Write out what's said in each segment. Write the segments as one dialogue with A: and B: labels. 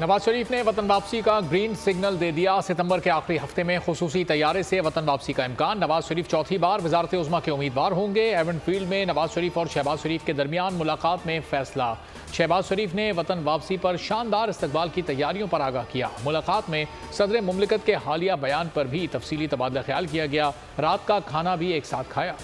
A: नवाज शरीफ ने वतन वापसी का ग्रीन सिग्नल दे दिया। सितंबर के आखिरी हफ्ते में खुसूसी तैयारे से वतन वापसी का इम्कान। नवाज शरीफ चौथी बार वजारत उज़्मा के उम्मीदवार होंगे। एवेंट फील्ड में नवाज शरीफ और शहबाज शरीफ के दरमियान मुलाकात में फैसला। शहबाज शरीफ ने वतन वापसी पर शानदार इस्तकबाल की तैयारियों पर आगाह किया। मुलाकात में सदर मुमलिकत के हालिया बयान पर भी तफसीली तबादला ख्याल किया गया। रात का खाना भी एक साथ खाया।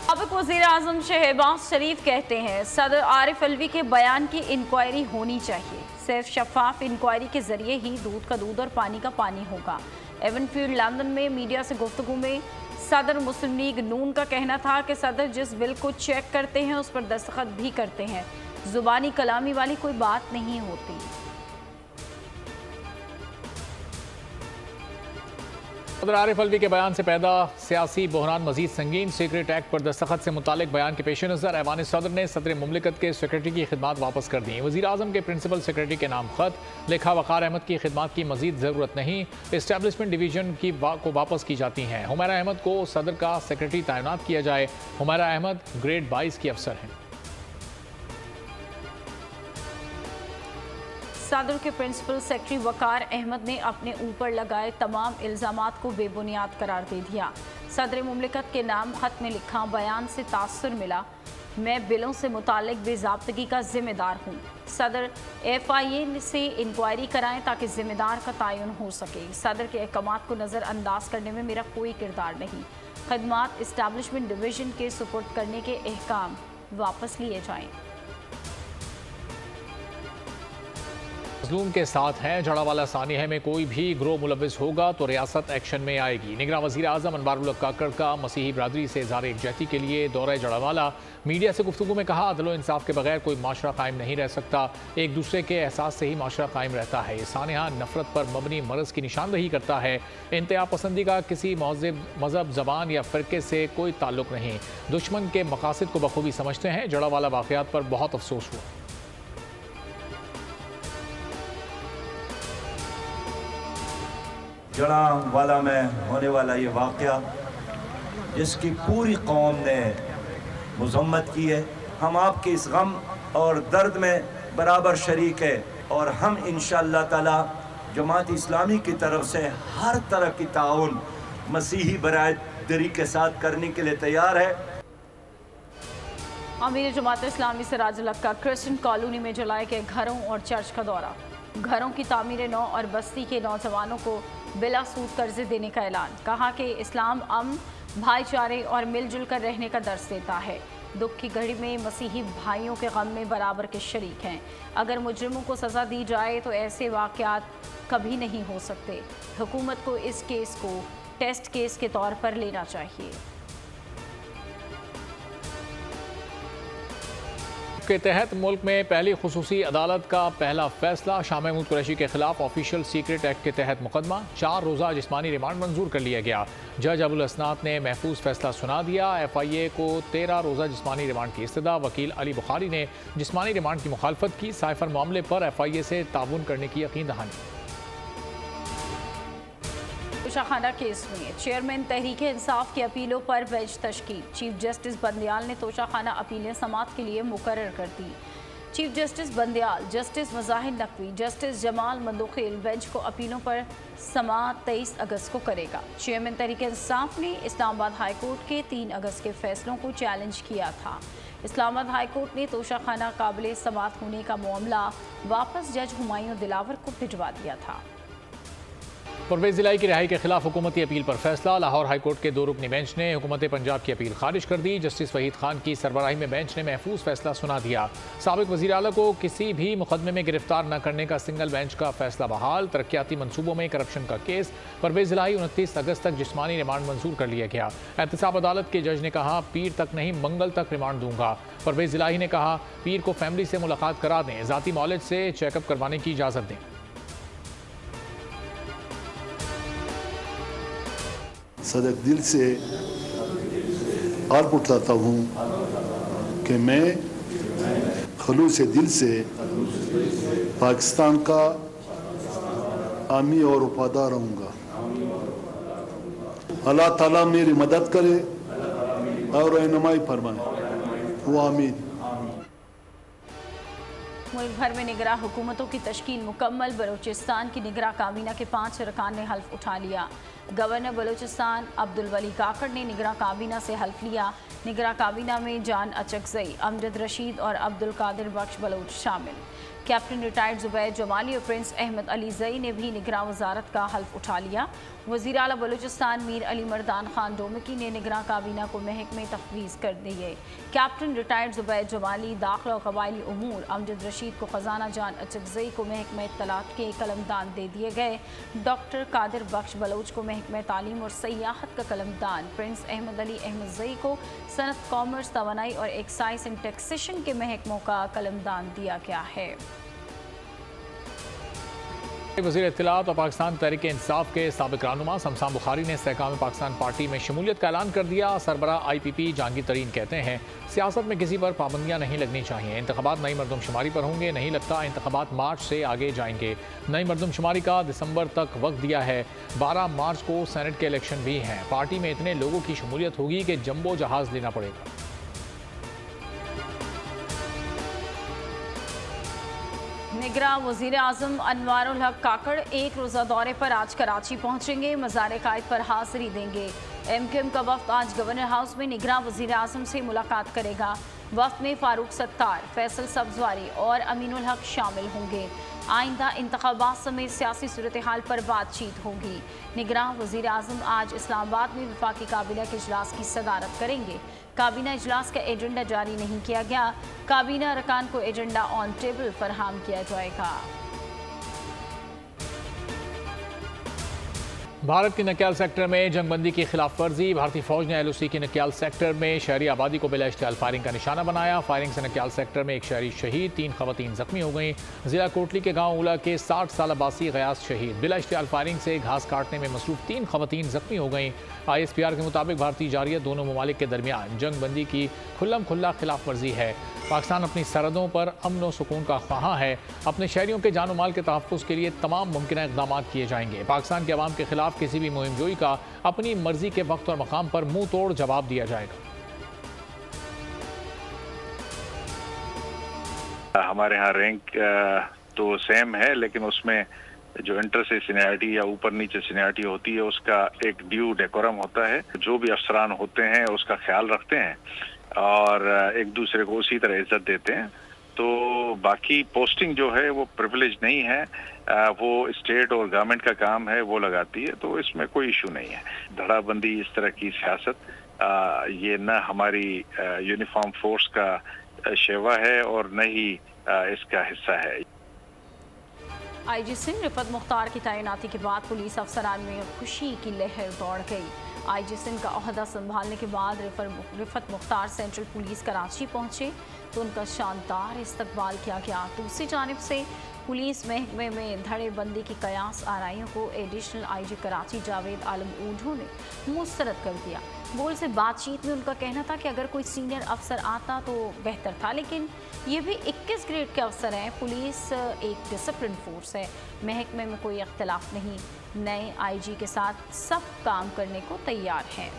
B: साबिक वज़ीर आज़म शहबाज शरीफ कहते हैं सदर आरिफ अलवी के बयान की इंक्वायरी होनी चाहिए। सिर्फ शफाफ इंक्वायरी के जरिए ही दूध का दूध और पानी का पानी होगा। एवनफील्ड लंदन में मीडिया से गुफ्तगू में सदर मुस्लिम लीग नून का कहना था कि सदर जिस बिल को चेक करते हैं उस पर दस्तखत भी करते हैं। जुबानी कलामी वाली कोई बात नहीं होती।
A: सदर आरिफ अलवी के बयान से पैदा सियासी बहरान मजीद संगीन। सीक्रेट एक्ट पर दस्तखत से मुतालिक बयान के पेश नज़र ऐवान सदर ने सदर मुमलिकत के सेक्रेटरी की खिदमात वापस कर दी। वज़ीर आज़म के प्रिंसिपल सेक्रेटरी के नाम खत लिखा। वक़ार अहमद की खिदमात की मजीद ज़रूरत नहीं, इस्टेब्लिशमेंट डिवीजन को वापस की जाती हैं। हुमैरा अहमद को सदर का सेक्रेटरी तैनात किया जाए। हुमैरा अहमद ग्रेड 22 की अफसर हैं।
B: सदर के प्रिंसिपल सेक्रेटरी वक़ार अहमद ने अपने ऊपर लगाए तमाम इल्ज़ामात को बेबुनियाद करार दे दिया। सदर मुमलिकत के नाम खत में लिखा, बयान से तासुर मिला, मैं बिलों से मुतालिक बेज़ाब्तगी का जिम्मेदार हूँ। सदर FIA से इंक्वायरी कराएं ताकि जिम्मेदार का तयन हो सके। सदर के अहकामात को नज़रअंदाज करने में मेरा कोई किरदार नहीं। खदमात इस्टेब्लिशमेंट डिवीजन के सुपुर्द करने के अहकाम वापस लिए जाएँ।
A: मज़लूम के साथ हैं। जड़ावाला सानिया में कोई भी ग्रो मुलविस होगा तो रियासत एक्शन में आएगी। निगरान वज़ीर आज़म अनवारुल हक काकड़ का मसीही बरादरी से इज़हार यकजहती के लिए दौरा जड़ावाला। मीडिया से गुफ्तगू में कहा, अदल व इंसाफ के बगैर कोई माशरा कायम नहीं रह सकता। एक दूसरे के एहसास से ही माशरा कायम रहता है। सानिया नफरत पर मबनी मरज़ की निशानदही करता है। इंतहा पसंदी का किसी मज़हब, ज़बान या फ़िरके से कोई ताल्लुक नहीं। दुश्मन के मकासद को बखूबी समझते हैं। जड़ावाला वाक़यात पर बहुत अफसोस हुआ।
C: जड़ावाला में होने वाला ये वाक़या जिसकी पूरी कौम ने मज़म्मत की है, हम आपके इस गम और दर्द में बराबर शरीक है और हम इंशाअल्लाह ताला जमात इस्लामी की तरफ से हर तरह की ताउन मसीही बरादरी के साथ करने के लिए तैयार है।
B: अमीर जमात इस्लामी सिराजुल हक का क्रिश्चियन कॉलोनी में जलाए गए घरों और चर्च का दौरा। घरों की तामीर नौ और बस्ती के नौजवानों को बिला सूद कर्जे देने का ऐलान। कहा कि इस्लाम अमन, भाईचारे और मिलजुल कर रहने का दर्स देता है। दुख की घड़ी में मसीही भाइयों के गम में बराबर के शरीक हैं। अगर मुजरिमों को सज़ा दी जाए तो ऐसे वाक़यात कभी नहीं हो सकते। हुकूमत को इस केस को टेस्ट केस के तौर पर लेना चाहिए।
A: के तहत मुल्क में पहली खुसूसी अदालत का पहला फैसला। शाह महमूद कुरैशी के खिलाफ ऑफिशियल सीक्रेट एक्ट के तहत मुकदमा। 4 रोज़ा जिस्मानी रिमांड मंजूर कर लिया गया। जज अबुल हसनात ने महफूज फैसला सुना दिया। FIA को 13 रोज़ा जिस्मानी रिमांड की इस्तदा। वकील अली बुखारी ने जिस्मानी रिमांड की मुखालफत की। साइफर मामले पर FIA से ताउन करने की यकीन दहानी।
B: तोशाखाना केस में चेयरमैन तहरीक इंसाफ की अपीलों पर बेंच तश्कील। चीफ जस्टिस बंदियाल ने तोशाखाना अपीलें समाअत के लिए मुकर्रर कर दी। Chief justice Bandial, justice Mazahir Naqvi, justice Jamal Mandokhel bench को अपीलों पर समाअत 23 अगस्त को करेगा। चेयरमैन तहरीक इंसाफ ने इस्लामाबाद हाई कोर्ट के 3 अगस्त के फैसलों को चैलेंज किया था। इस्लामाबाद हाई कोर्ट ने तोशाखाना काबिल समाअत होने का मामला वापस जज हुमायूं दिलावर को भिजवा दिया था।
A: परवेज़ ज़िलाई की रिहाई के खिलाफ हुकूमती अपील पर फैसला। लाहौर हाई कोर्ट के 2 रुकनी बेंच ने हुकूमत पंजाब की अपील खारिज कर दी। जस्टिस वहीद खान की सरबराही में बेंच ने महफूज फैसला सुना दिया। साबिक वज़ीर आला को किसी भी मुकदमे में गिरफ्तार न करने का सिंगल बेंच का फैसला बहाल। तरक्याती मनसूबों में करप्शन का केस। परवेज़ ज़िलाई 29 अगस्त तक जिस्मानी रिमांड मंजूर कर लिया गया। एहतसाब अदालत के जज ने कहा, पीर तक नहीं मंगल तक रिमांड दूंगा। परवेज़ ज़िलाई ने कहा, पीर को फैमिली से मुलाकात करा दें, ज़ाती मौलिद से चेकअप करवाने की इजाज़त दें।
D: सदक दिल से आर्प उठाता हूँ कि मैं खलूस दिल से पाकिस्तान का आमी और वफादार रहूँगा। अल्लाह ताला मेरी मदद करे और रहनुमाई फरमाए। वो आमीन।
B: मुल्क भर में निगरां हुकूमतों की तश्कील मुकम्मल। बलूचिस्तान की निगरां काबीना के 5 अरकान ने हल्फ उठा लिया। गवर्नर बलूचिस्तान अब्दुल वली काकड़ ने निगरां काबीना से हल्फ लिया। निगरां काबीना में जान अचकजई, अमजद रशीद और अब्दुल कादिर बख्श बलोच शामिल। कैप्टन रिटायर्ड जुबैर जमाली और प्रिंस अहमद अली जई ने भी निगरां वजारत का हल्फ उठा लिया। वज़ीर आला बलूचिस्तान मीर अली मर्दान खान डोमकी ने निगरां काबीना को महकमे तफवीज़ कर दिए। कैप्टन रिटायर्ड जुबैर जमाली दाखिला और कबायली उमूर, अमजद रशीद को खजाना, जान अचकजई को महकमे इत्तलात के कलमदान दे दिए गए। डॉक्टर कादिर बख्श बलोच को महकमे तालीम और सयाहत का कलमदान, प्रिंस अहमद अली अहमद जई को सनत, कॉमर्स, तवानाई और एक्साइज एंड टैक्सेशन के महकमों का कलमदान दिया गया है।
A: वज़ीर इत्तलात और पाकिस्तान तहरीक इंसाफ के साबिक रहनुमा शमशान बुखारी ने इस्तेहकाम पाकिस्तान पार्टी में शमूलियत का ऐलान कर दिया। सरबराह IPP जहांगीर तरीन कहते हैं सियासत में किसी पर पाबंदियां नहीं लगनी चाहिए। इंतखाबात नई मरदमशुमारी पर होंगे, नहीं लगता इंतखाबात मार्च से आगे जाएंगे। नई मरदमशुमारी का दिसंबर तक वक्त दिया है। 12 मार्च को सेनेट के इलेक्शन भी हैं। पार्टी में इतने लोगों की शमूलियत होगी कि जंबो जहाज लेना पड़ेगा।
B: निगरां वज़ीर आज़म अनवारुल हक काकड़ एक रोज़ा दौरे पर आज कराची पहुंचेंगे। मज़ार कायद पर हाज़िरी देंगे। MQM का वफ्द आज गवर्नर हाउस में निगरां वज़ीर आज़म से मुलाकात करेगा। वफ्द में फारूक सत्तार, फैसल सब्जवारी और अमीनुल हक शामिल होंगे। आइंदा इंतखाबात समेत सियासी सूरत हाल पर बातचीत होगी। निगरां वज़ीर आज़म आज इस्लामाबाद में वफाकी काबीना के इजलास की सदारत करेंगे। काबीना इजलास का एजेंडा जारी नहीं किया गया। काबीना अरकान को एजेंडा ऑन टेबल फराहम किया जाएगा।
A: भारत के नक्याल सेक्टर में जंगबंदी की खिलाफ वर्जी। भारतीय फौज ने LOC के नक्याल सेक्टर में शहरी आबादी को बिला इश्तियाल फायरिंग का निशाना बनाया। फायरिंग से नक्याल सेक्टर में एक शहरी शहीद, 3 खवातीन जख्मी हो गई। जिला कोटली के गांव उला के 60 साल अब्बासी गयास शहीद। बिला इश्तियाल फायरिंग से घास काटने में मसरूफ 3 खवातीन जख्मी हो गई। ISPR के मुताबिक भारतीय जारियत दोनों ममालिक के दरमियान जंगबंदी की खुल्लम खुल्ला खिलाफ वर्जी है। पाकिस्तान अपनी सरहदों पर अमन व सुकून का ख्वाहां है। अपने शहरियों के जान माल के तहफ़्फ़ुज़ के लिए तमाम मुमकिन इक़दाम किए जाएंगे। पाकिस्तान के अवाम के खिलाफ किसी भी मुहिम जोई का अपनी मर्जी के वक्त और मकाम पर मुंह तोड़ जवाब दिया जाएगा।
E: हमारे यहाँ रैंक तो सेम है, लेकिन उसमें जो इंटर से सीनियरिटी या ऊपर नीचे सीनियरिटी होती है उसका एक ड्यू डेकोरम होता है। जो भी अफसरान होते हैं उसका ख्याल रखते हैं और एक दूसरे को उसी तरह इज्जत देते हैं। तो बाकी पोस्टिंग जो है वो प्रिविलेज नहीं है, वो स्टेट और गवर्नमेंट का काम है, वो लगाती है, तो इसमें कोई इशू नहीं है। धड़ाबंदी इस तरह की सियासत ये न हमारी यूनिफॉर्म फोर्स का शेवा है और न ही इसका हिस्सा है।
B: IG सिंह रिफत मुख्तार की तैनाती के बाद पुलिस अफसरान में खुशी की लहर दौड़ गई। IG सिंह का ओहदा संभालने के बाद रिफत मुख्तार सेंट्रल पुलिस कराची पहुंचे तो उनका शानदार इस्तकबाल किया गया। दूसरी जानिब से पुलिस महकमे में धड़ेबंदी की कयास आराइयों को एडिशनल IG कराची जावेद आलम ऊढ़ू ने मुस्तरद कर दिया। बोल से बातचीत में उनका कहना था कि अगर कोई सीनियर अफसर आता तो बेहतर था, लेकिन ये भी 21 ग्रेड के अफसर हैं। पुलिस एक डिसिप्लिन फोर्स है, महकमे में कोई इख्तलाफ नहीं। नए IG के साथ सब काम करने को तैयार हैं।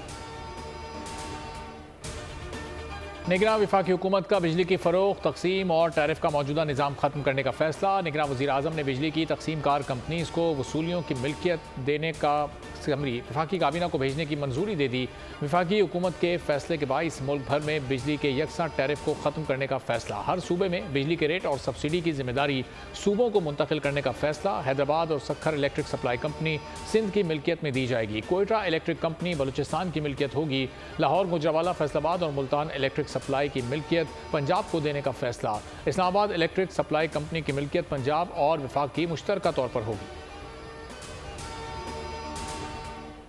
A: निगरां वफाकी हुकूमत का बिजली की फ़रोख्त, तकसीम और टैरिफ का मौजूदा निज़ाम ख़त्म करने का फैसला। निगरां वज़ीर आज़म ने बिजली की तकसीम कार कंपनीज़ को वसूलियों की मिल्कियत देने का समरी वफाकी काबीना को भेजने की मंजूरी दे दी। वफाकी हुकूमत के फैसले के बाइस मुल्क भर में बिजली के यकसा टैरिफ को ख़त्म करने का फैसला। हर सूबे में बिजली के रेट और सब्सिडी की जिम्मेदारी सूबों को मुंतकिल करने का फैसला। हैदराबाद और Sukkur electric supply company Sindh की मिल्कियत में दी जाएगी। कोयटा इलेक्ट्रिक कंपनी बलूचिस्तान की मिल्कियत होगी। लाहौर, गुजरावाला, फैसलाबाद और मुल्तान इलेक्ट्रिक सप्लाई की मिल्कियत पंजाब को देने का फैसला। इस्लामाबाद इलेक्ट्रिक सप्लाई कंपनी की मिल्कियत पंजाब और वफाक की मुश्तरका तौर पर होगी।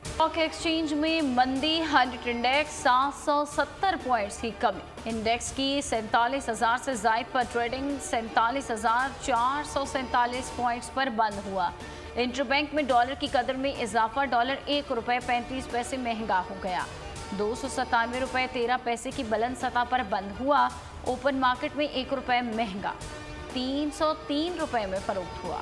B: स्टॉक एक्सचेंज में मंदी, 100 इंडेक्स 770 पॉइंट्स की कमी। इंडेक्स की 47,000 से जायद पर ट्रेडिंग 47,447 पॉइंट्स पर बंद हुआ। इंटरबैंक में डॉलर की कदर में इजाफा, डॉलर ₹1.35 महंगा हो गया। 297 रुपये 13 पैसे की बुलंद सतह पर बंद हुआ। ओपन मार्केट में ₹1 महंगा 303 रुपये में फरोख्त हुआ।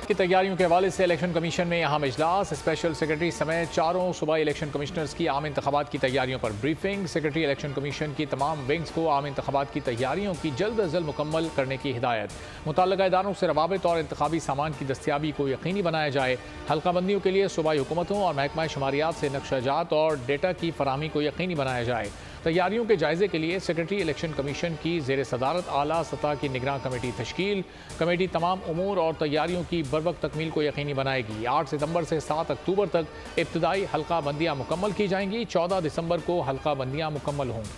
A: की तैयारियों के हवाले से इलेक्शन कमीशन में अहम इजलास। स्पेशल सेक्रेटरी समेत चारों सूबाई इलेक्शन कमिश्नर्स की आम इंतखाबात की तैयारियों पर ब्रीफिंग। सेक्रेटरी इलेक्शन कमीशन की तमाम विंग्स को आम इंतखाबात की तैयारियों की जल्द अज जल्द मुकम्मल करने की हिदायत। मुतल्लिका इदारों से रवाबित और इंतखाबी सामान की दस्तियाबी को यकीनी बनाया जाए। हल्का बंदियों के लिए सूबाई हुकूमतों और महकमा शुमारियात से नक्शाजात और डेटा की फराहमी को यकीनी बनाया जाए। तैयारियों के जायजे के लिए सेक्रेटरी इलेक्शन कमीशन की ज़ेर सदारत आला सतह की निगरान कमेटी तश्कील। कमेटी तमाम उमूर और तैयारियों की बरवक्त तकमील को यकीनी बनाएगी। 8 सितंबर से 7 अक्टूबर तक इब्तदाई हल्का बंदियाँ मुकम्मल की जाएंगी। 14 दिसंबर को हल्का बंदियाँ मुकम्मल होंगी।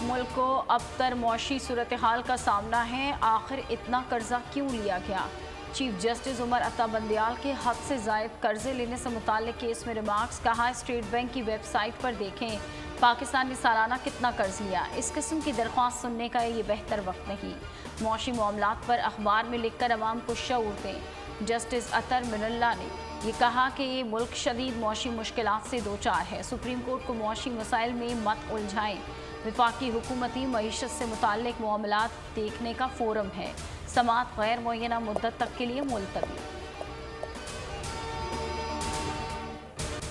B: मुल्क को अबतर मौशी सूरत हाल का सामना है, आखिर इतना कर्जा क्यों लिया गया? चीफ जस्टिस उमर अता बंदियाल के हद से ज़ायद कर्जे लेने से मुताल्लिक केस में रिमार्क्स। कहा, स्टेट बैंक की वेबसाइट पर देखें पाकिस्तान ने सालाना कितना कर्ज लिया। इस किस्म की दरख्वास्त सुनने का ये बेहतर वक्त नहीं। मौशी मामलात पर अखबार में लिखकर अवाम को शऊर दें। जस्टिस अतर मिनल्ला ने ये कहा कि ये मुल्क शदीद मौशी मुश्किलात से दो चार है। सुप्रीम कोर्ट को मौशी मसाइल में मत उलझाएं। विफाकी हुकूमती मईशत से मुताल्लिक मामलात देखने का फोरम है। समाअत गैर मुअय्यना मुद्दत तक के लिए मुलतवी।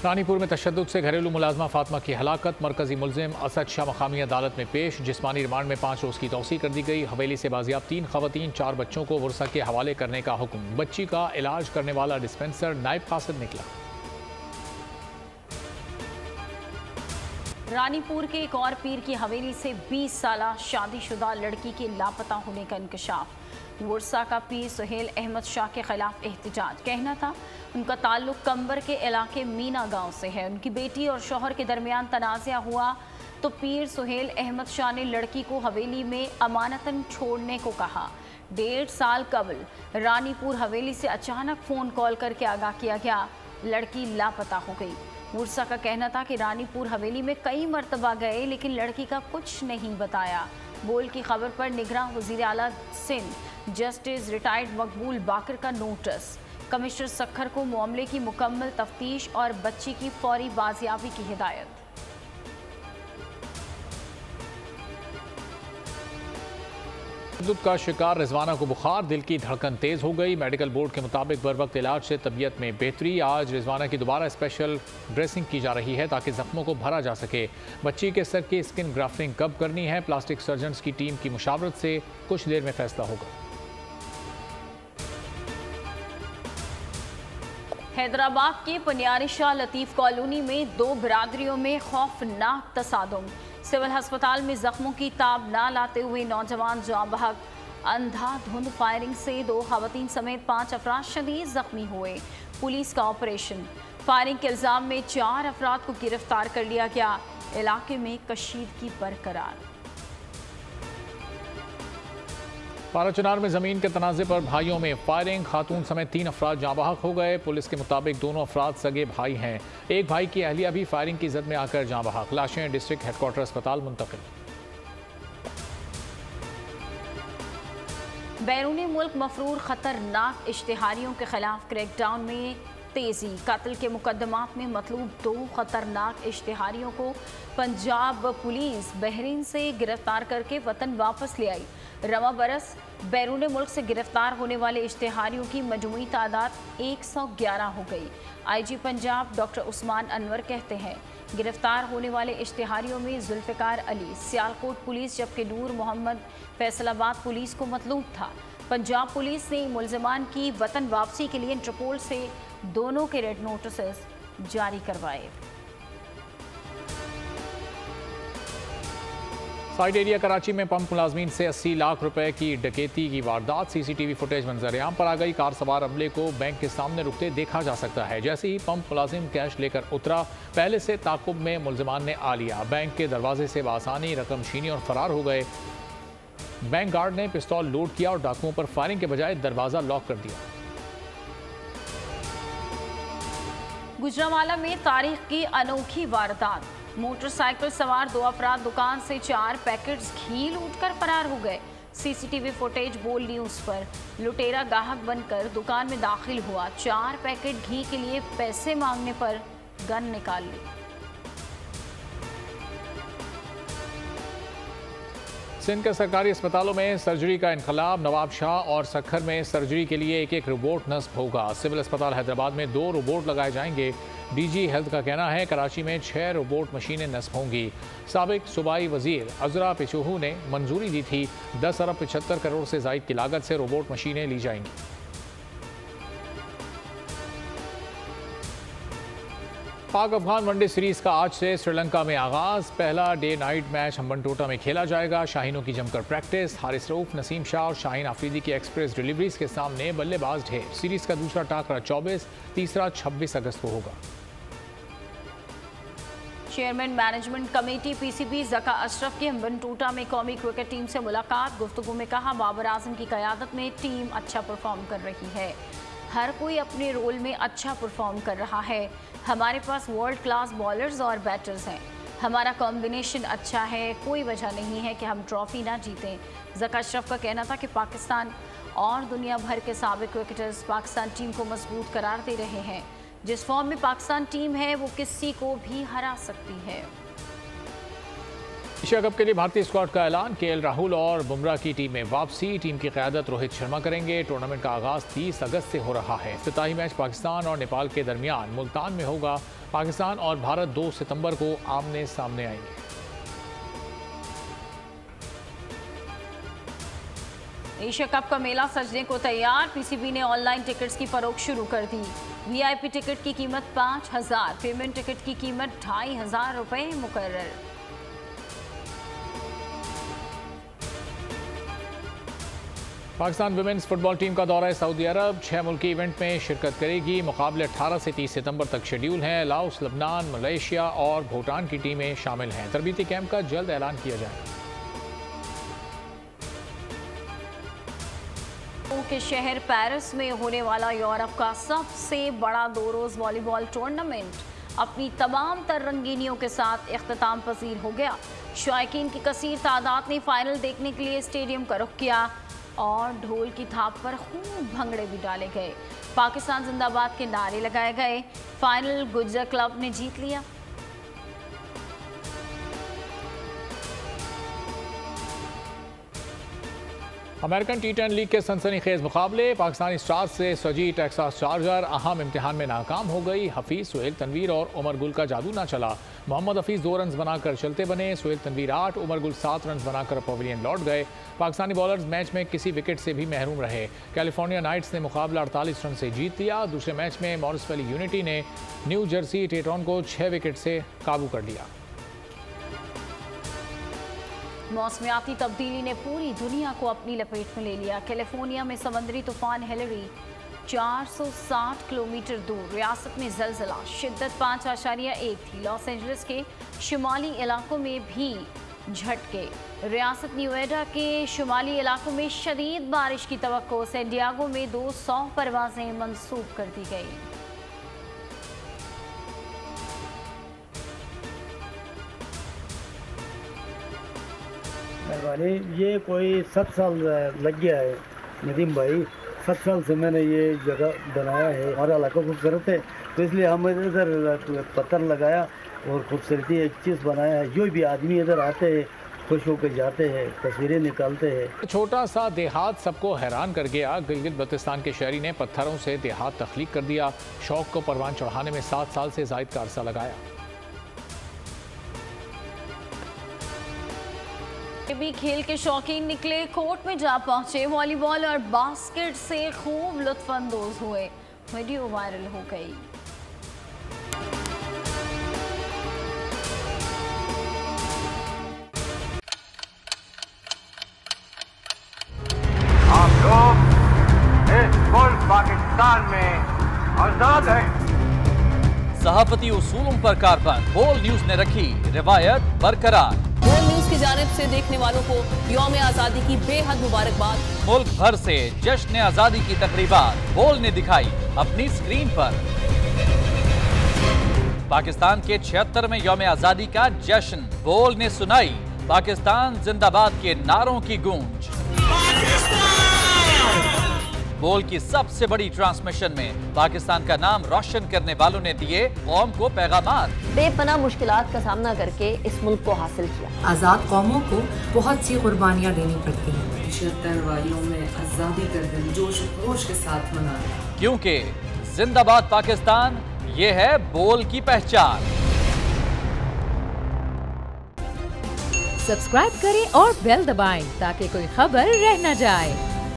A: रानीपुर में तशद्दुद से घरेलू मुलाजमा फातिमा की हलाकत। मरकजी मुलजिम असद शाह मकामी अदालत में पेश। जिस्मानी रिमांड में 5 रोज़ की तौसी कर दी गई। हवेली से बाजियाब 3 खवातीन 4 बच्चों को वर्सा के हवाले करने का हुक्म। बच्ची का इलाज करने वाला डिस्पेंसर नायब कासिद निकला।
B: रानीपुर के एक और पीर की हवेली से 20 साला शादीशुदा लड़की के लापता होने का इंकशाफ। वर्सा का पीर सुहेल अहमद शाह के खिलाफ एहतजाज। कहना था उनका ताल्लुक कंबर के इलाके मीना गांव से है। उनकी बेटी और शौहर के दरमियान तनाज़ा हुआ तो पीर सुहेल अहमद शाह ने लड़की को हवेली में अमानतन छोड़ने को कहा। 1.5 साल कबल रानीपुर हवेली से अचानक फ़ोन कॉल करके आगाह किया गया, लड़की लापता हो गई। वर्सा का कहना था कि रानीपुर हवेली में कई मरतबा गए लेकिन लड़की का कुछ नहीं बताया। बोल की खबर पर निगरान वज़ीर आला सिंध जस्टिस रिटायर्ड मकबूल बाकर का नोटिस। कमिश्नर सखर को मामले की मुकम्मल तफ्तीश और बच्ची की फौरी बाजियाबी की हिदायत।
A: तशद्दुद का शिकार रिजवाना को बुखार, दिल की धड़कन तेज हो गई। मेडिकल बोर्ड के मुताबिक बर वक्त इलाज से तबीयत में बेहतरी। आज रिजवाना की दोबारा स्पेशल ड्रेसिंग की जा रही है ताकि जख्मों को भरा जा सके। बच्ची के सर की स्किन ग्राफ्टिंग कब करनी है, प्लास्टिक सर्जन्स की टीम की मुशावरत से कुछ देर में फैसला होगा।
B: हैदराबाद के पनियारी शाह लतीफ़ कॉलोनी में 2 बिरादरियों में खौफनाक तसादुम। सिविल अस्पताल में जख्मों की ताब ना लाते हुए नौजवान जाँ बहक। अंधाधुंध फायरिंग से 2 खवातीन समेत 5 अफराद शदीद जख्मी हुए। पुलिस का ऑपरेशन। फायरिंग के इल्ज़ाम में 4 अफराद को गिरफ्तार कर लिया गया। इलाके में कशीदगी बरकरार।
A: पाराचनार में ज़मीन के तनाज़े पर भाइयों में फायरिंग। खातून समेत 3 अफराद जाँ बहक हो गए। पुलिस के मुताबिक दोनों अफराद सगे भाई हैं। एक भाई की अहलिया भी फायरिंग की जद में आकर जाँ बहक। लाशें डिस्ट्रिक्ट हेडक्वार्टर अस्पताल मुंतकिल।
B: बैरूनी मुल्क मफरूर खतरनाक इश्तिहारियों के खिलाफ क्रैकडाउन में तेजी। कत्ल के मुकदमात में मतलूब 2 खतरनाक इश्तिहारियों को पंजाब पुलिस बहरीन से गिरफ्तार करके वतन वापस ले आई। रवा बरस बैरून मुल्क से गिरफ्तार होने वाले इश्तिहारियों की मजमूई तादाद 111 हो गई। IG पंजाब डॉक्टर उस्मान अनवर कहते हैं गिरफ्तार होने वाले इश्तिहारियों में जुल्फ़िकार अली सियालकोट पुलिस, जबकि नूर मोहम्मद फैसलाबाद पुलिस को मतलूब था। पंजाब पुलिस ने मुलजमान की वतन वापसी के लिए इंटरपोल से दोनों के रेड नोटिस जारी करवाए।
A: साइड एरिया कराची में पंप मुलाजमीन से 80 लाख रुपए की डकैती की वारदात। CCTV फुटेज मंजर-ए-आम पर आ गई। कार सवार अमले को बैंक के सामने रुकते देखा जा सकता है। जैसे ही पंप मुलाजिम कैश लेकर उतरा, पहले से ताकुब में मुलजमान ने आ लिया। बैंक के दरवाजे से बासानी रकम छीनी और फरार हो गए। बैंक गार्ड ने पिस्तौल लोड किया और डाकुओं पर फायरिंग के बजाय दरवाजा लॉक कर दिया।
B: गुजरांवाला में तारीख की अनोखी वारदात। मोटरसाइकिल सवार 2 अफराद दुकान से 4 पैकेट्स घी लूटकर फरार हो गए। CCTV फुटेज बोल न्यूज़ पर। लुटेरा गाहक बनकर दुकान में दाखिल हुआ, 4 पैकेट घी के लिए पैसे मांगने पर गन निकाल ली।
A: सिंध के सरकारी अस्पतालों में सर्जरी का इनकलाब। नवाब शाह और सखर में सर्जरी के लिए एक एक रोबोट नस्ब होगा। सिविल अस्पताल हैदराबाद में 2 रोबोट लगाए जाएंगे। डीजी हेल्थ का कहना है कराची में 6 रोबोट मशीनें नस्ब होंगी। साबिक सूबाई वजीर अजरा पिचूहू ने मंजूरी दी थी। 10 अरब 75 करोड़ से ज़ायद की लागत से रोबोट मशीनें ली जाएंगी। पाक अफगान वनडे सीरीज का आज से श्रीलंका में आगाज। पहला डे नाइट मैच हम्बनटोटा में खेला जाएगा। शाहीनों की जमकर प्रैक्टिस। हारिस रऊफ, नसीम शाह और शाहीन आफरीदी की एक्सप्रेस डिलीवरीज के सामने बल्लेबाज ढेर। सीरीज का दूसरा टाकरा 24, तीसरा 26 अगस्त को होगा।
B: Chairman management committee PCB Zaka Ashraf की हम्बनटोटा में कौमी क्रिकेट टीम से मुलाकात। गुफ्तगू में कहा बाबर आजम की क़यादत में टीम अच्छा परफॉर्म कर रही है। हर कोई अपने रोल में अच्छा परफॉर्म कर रहा है। हमारे पास वर्ल्ड क्लास बॉलर्स और बैटर्स हैं। हमारा कॉम्बिनेशन अच्छा है। कोई वजह नहीं है कि हम ट्रॉफी ना जीतें। ज़का अशरफ का कहना था कि पाकिस्तान और दुनिया भर के साबिक क्रिकेटर्स पाकिस्तान टीम को मजबूत करार दे रहे हैं। जिस फॉर्म में पाकिस्तान टीम है वो किसी को भी हरा सकती है।
A: एशिया कप के लिए भारतीय स्क्वाड का ऐलान। केएल राहुल और बुमराह की टीम में वापसी। टीम की क़यादत रोहित शर्मा करेंगे। टूर्नामेंट का आगाज 30 अगस्त से हो रहा है। इफ्तिताही मैच पाकिस्तान और नेपाल के दरमियान मुल्तान में होगा। पाकिस्तान और भारत 2 सितंबर को आमने सामने आएंगे।
B: एशिया कप का मेला सजने को तैयार। पीसीबी ने ऑनलाइन टिकट्स की फरोख्त शुरू कर दी। वीआईपी टिकट की कीमत 5000, पेमेंट टिकट की कीमत 2500 रुपये मुकर्रर।
A: पाकिस्तान विमेंस फुटबॉल टीम का दौरा है सऊदी अरब। 6 मुल्की इवेंट में शिरकत करेगी। मुकाबले 18 से 30 सितंबर तक शेड्यूल हैं। लाओस, लबनान, मलेशिया और भूटान की टीमें शामिल हैं। तरबीती कैंप का जल्द ऐलान किया जाएगा।
B: के शहर पेरिस में होने वाला यूरोप का सबसे बड़ा 2 रोज़ वॉलीबॉल टूर्नामेंट अपनी तमाम तर रंगीनियों के साथ इख्तिताम पजीर हो गया। शायकीन की कसीर तादाद ने फाइनल देखने के लिए स्टेडियम का रुख किया और ढोल की थाप पर खूब भंगड़े भी डाले गए। पाकिस्तान जिंदाबाद के नारे लगाए गए। फाइनल गुज्जर क्लब ने जीत लिया।
A: अमेरिकन टी10 लीग के सनसनीखेज मुकाबले। पाकिस्तानी स्टार्स से सजी टेक्सास चार्जर अहम इम्तिहान में नाकाम हो गई। हफीज, सुहेल तनवीर और उमर गुल का जादू ना चला। मोहम्मद हफीज 2 रन बनाकर चलते बने। सुहेल तनवीर 8, उमर गुल 7 रन बनाकर पवेलियन लौट गए। पाकिस्तानी बॉलर्स मैच में किसी विकेट से भी महरूम रहे। कैलिफोर्निया नाइट्स ने मुकाबला 48 रन से जीत लिया। दूसरे मैच में मॉरिस वैली यूनिटी ने न्यू जर्सी टेट्रॉन को 6 विकेट से काबू कर लिया।
B: मौसमियाती तब्दीली ने पूरी दुनिया को अपनी लपेट में ले लिया। कैलिफोर्निया में समुद्री तूफान हिलरी 460 किलोमीटर दूर। रियासत में जलजला, शिद्दत 5.1 थी। लॉस एंजलिस के शुमाली इलाकों में भी झटके। रियासत न्यूएडा के शुमाली इलाकों में शदीद बारिश की तवक्को। सैन डिएगो में 200 परवाजें मंसूब कर दी गई।
F: ये कोई 7 साल लग गया है नदीम भाई। 7 साल से मैंने ये जगह बनाया है। हमारा इलाका खूबसूरत है तो इसलिए हम इधर पत्थर लगाया और खूबसूरती एक चीज़ बनाया है। जो भी आदमी इधर आते हैं खुश होकर जाते हैं, तस्वीरें निकालते हैं।
A: छोटा सा देहात सबको हैरान कर गया। गिलगित बल्तिस्तान के शहरी ने पत्थरों से देहात तख्लीक कर दिया। शौक को परवान चढ़ाने में 7 साल से जायद का अरसा लगाया।
B: भी खेल के शौकीन निकले, कोर्ट में जा पहुंचे। वॉलीबॉल और बास्केट से खूब लुत्फानंदोज हुए। वीडियो वायरल हो गई।
G: आप लोग इस मुल्क पाकिस्तान में आजाद हैं।
H: सहाफती उसूलों पर कारबंद। बोल न्यूज ने रखी रिवायत बरकरार।
I: बोल न्यूज की जानिब से देखने वालों को यौम आज़ादी की बेहद मुबारकबाद।
H: मुल्क भर से जश्न आज़ादी की तकरीबात बोल ने दिखाई अपनी स्क्रीन पर। पाकिस्तान के 76वें यौम आज़ादी का जश्न। बोल ने सुनाई पाकिस्तान जिंदाबाद के नारों की गूंज। बोल की सबसे बड़ी ट्रांसमिशन में पाकिस्तान का नाम रोशन करने वालों ने दिए कौम को पैगामात।
J: बेपनाह मुश्किलात का सामना करके इस मुल्क को हासिल किया।
K: आज़ाद कौमों को बहुत सी कुर्बानियाँ देनी पड़ती हैं।
L: 76 वारियों में आज़ादी का दिन जोश खरोश के साथ मना,
H: क्योंकि जिंदाबाद पाकिस्तान ये है बोल की पहचान।
M: सब्सक्राइब करें और बेल दबाएं ताकि कोई खबर रह न जाए।